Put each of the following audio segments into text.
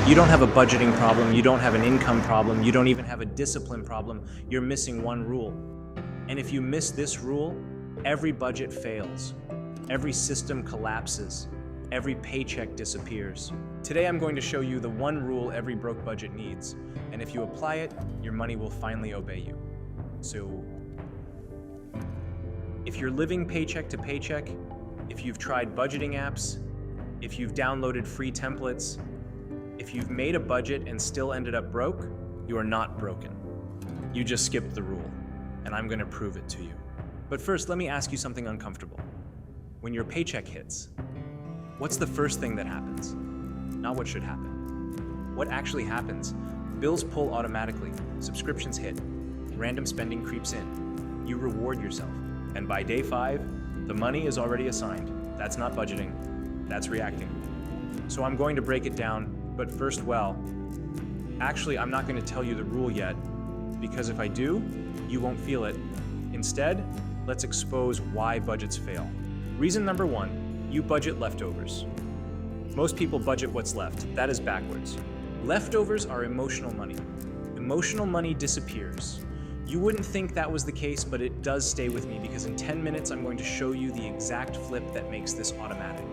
You don't have a budgeting problem, you don't have an income problem, you don't even have a discipline problem. You're missing one rule. And if you miss this rule, every budget fails. Every system collapses. Every paycheck disappears. Today I'm going to show you the one rule every broke budget needs. And if you apply it, your money will finally obey you. So, if you're living paycheck to paycheck, if you've tried budgeting apps, if you've downloaded free templates, if you've made a budget and still ended up broke, you are not broken. You just skipped the rule, and I'm going to prove it to you. But first, let me ask you something uncomfortable. When your paycheck hits, what's the first thing that happens? Not what should happen. What actually happens? Bills pull automatically, subscriptions hit, random spending creeps in. You reward yourself, and by day 5, the money is already assigned. That's not budgeting, that's reacting. So I'm going to break it down, but first, actually I'm not going to tell you the rule yet, because if I do, you won't feel it. Instead, let's expose why budgets fail. Reason number 1, you budget leftovers. Most people budget what's left. That is backwards. Leftovers are emotional money. Emotional money disappears. You wouldn't think that was the case, but it does stay with me because in 10 minutes I'm going to show you the exact flip that makes this automatic.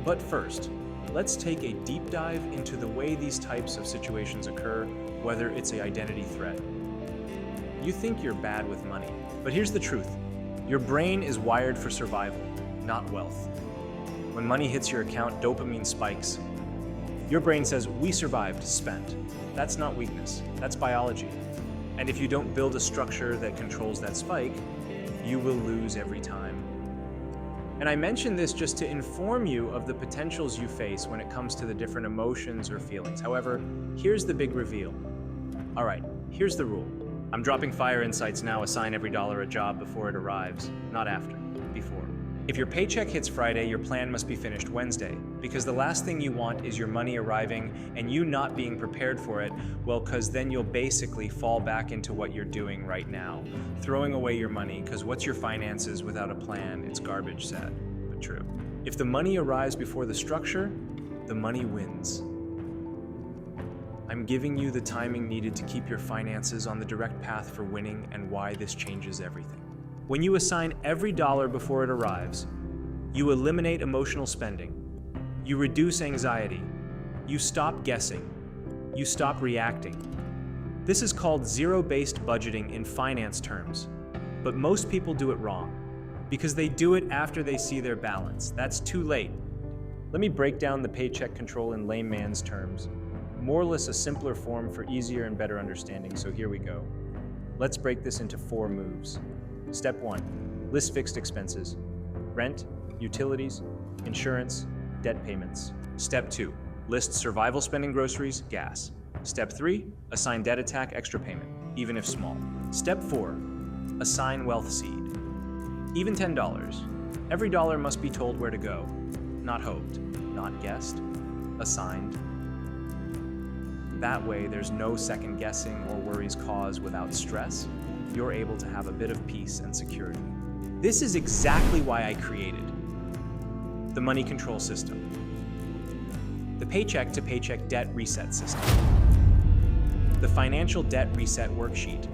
But first, let's take a deep dive into the way these types of situations occur, whether it's an identity threat. You think you're bad with money, but here's the truth. Your brain is wired for survival, not wealth. When money hits your account, dopamine spikes. Your brain says, we survived, spent. That's not weakness, that's biology. And if you don't build a structure that controls that spike, you will lose every time. And I mention this just to inform you of the potentials you face when it comes to the different emotions or feelings. However, here's the big reveal. All right, here's the rule. I'm dropping fire insights now. Assign every dollar a job before it arrives, not after, before. If your paycheck hits Friday, your plan must be finished Wednesday, because the last thing you want is your money arriving and you not being prepared for it, well, because then you'll basically fall back into what you're doing right now, throwing away your money, because what's your finances without a plan? It's garbage, sad, but true. If the money arrives before the structure, the money wins. I'm giving you the timing needed to keep your finances on the direct path for winning and why this changes everything. When you assign every dollar before it arrives, you eliminate emotional spending, you reduce anxiety, you stop guessing, you stop reacting. This is called zero-based budgeting in finance terms, but most people do it wrong because they do it after they see their balance. That's too late. Let me break down the paycheck control in layman's terms, more or less a simpler form for easier and better understanding, so here we go. Let's break this into 4 moves. Step 1, list fixed expenses, rent, utilities, insurance, debt payments. Step 2, list survival spending, groceries, gas. Step 3, assign debt attack extra payment, even if small. Step 4, assign wealth seed. Even $10. Every dollar must be told where to go, not hoped, not guessed, assigned. That way, there's no second guessing or worries caused without stress. You're able to have a bit of peace and security. This is exactly why I created the money control system, the paycheck to paycheck debt reset system, the financial debt reset worksheet,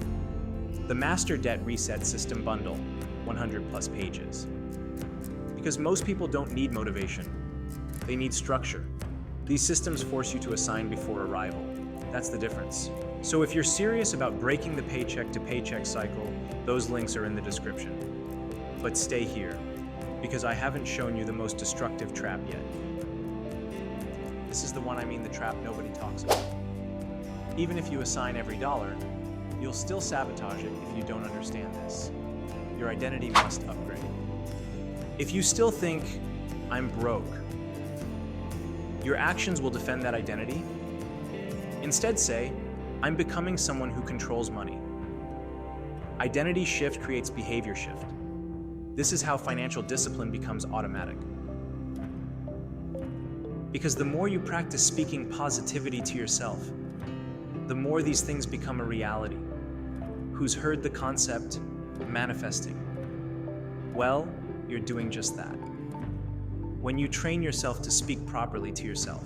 the master debt reset system bundle, 100 plus pages. Because most people don't need motivation, they need structure. These systems force you to assign before arrival. That's the difference. So if you're serious about breaking the paycheck to paycheck cycle, those links are in the description. But stay here, because I haven't shown you the most destructive trap yet. This is the one the trap nobody talks about. Even if you assign every dollar, you'll still sabotage it if you don't understand this. Your identity must upgrade. If you still think, I'm broke, your actions will defend that identity. Instead say, I'm becoming someone who controls money. Identity shift creates behavior shift. This is how financial discipline becomes automatic. Because the more you practice speaking positivity to yourself, the more these things become a reality. Who's heard the concept, manifesting? Well, you're doing just that. When you train yourself to speak properly to yourself,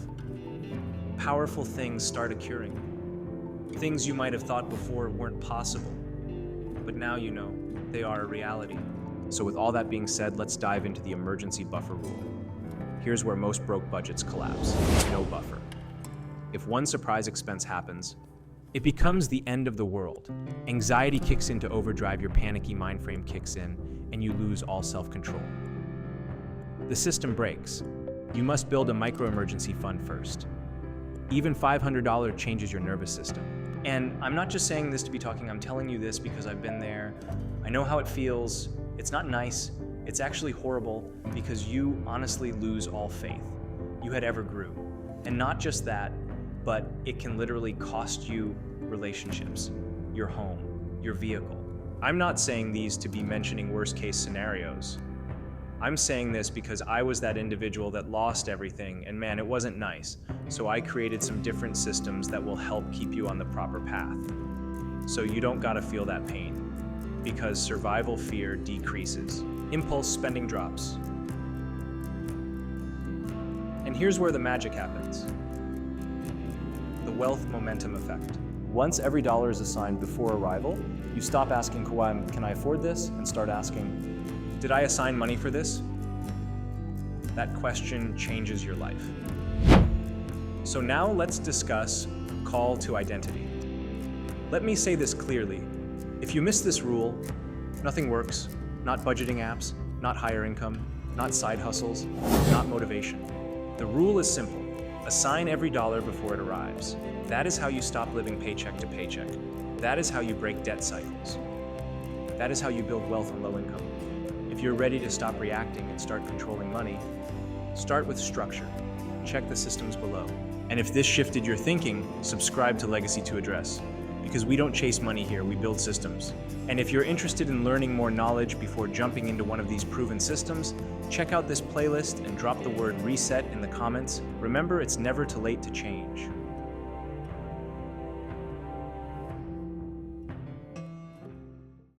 powerful things start occurring. Things you might have thought before weren't possible, but now you know they are a reality. So with all that being said, let's dive into the emergency buffer rule. Here's where most broke budgets collapse: no buffer. If one surprise expense happens, it becomes the end of the world. Anxiety kicks into overdrive, your panicky mind frame kicks in, and you lose all self-control. The system breaks. You must build a micro-emergency fund first. Even $500 changes your nervous system. And I'm not just saying this to be talking, I'm telling you this because I've been there. I know how it feels. It's not nice. It's actually horrible because you honestly lose all faith you had ever grew. And not just that, but it can literally cost you relationships, your home, your vehicle. I'm not saying these to be mentioning worst case scenarios. I'm saying this because I was that individual that lost everything, and man, it wasn't nice. So I created some different systems that will help keep you on the proper path. So you don't gotta feel that pain, because survival fear decreases. Impulse spending drops. And here's where the magic happens. The wealth momentum effect. Once every dollar is assigned before arrival, you stop asking, can I afford this? And start asking, did I assign money for this? That question changes your life. So now let's discuss call to identity. Let me say this clearly. If you miss this rule, nothing works. Not budgeting apps, not higher income, not side hustles, not motivation. The rule is simple. Assign every dollar before it arrives. That is how you stop living paycheck to paycheck. That is how you break debt cycles. That is how you build wealth on low income. If you're ready to stop reacting and start controlling money, start with structure. Check the systems below. And if this shifted your thinking, subscribe to Legacy to Address. Because we don't chase money here, we build systems. And if you're interested in learning more knowledge before jumping into one of these proven systems, check out this playlist and drop the word reset in the comments. Remember, it's never too late to change.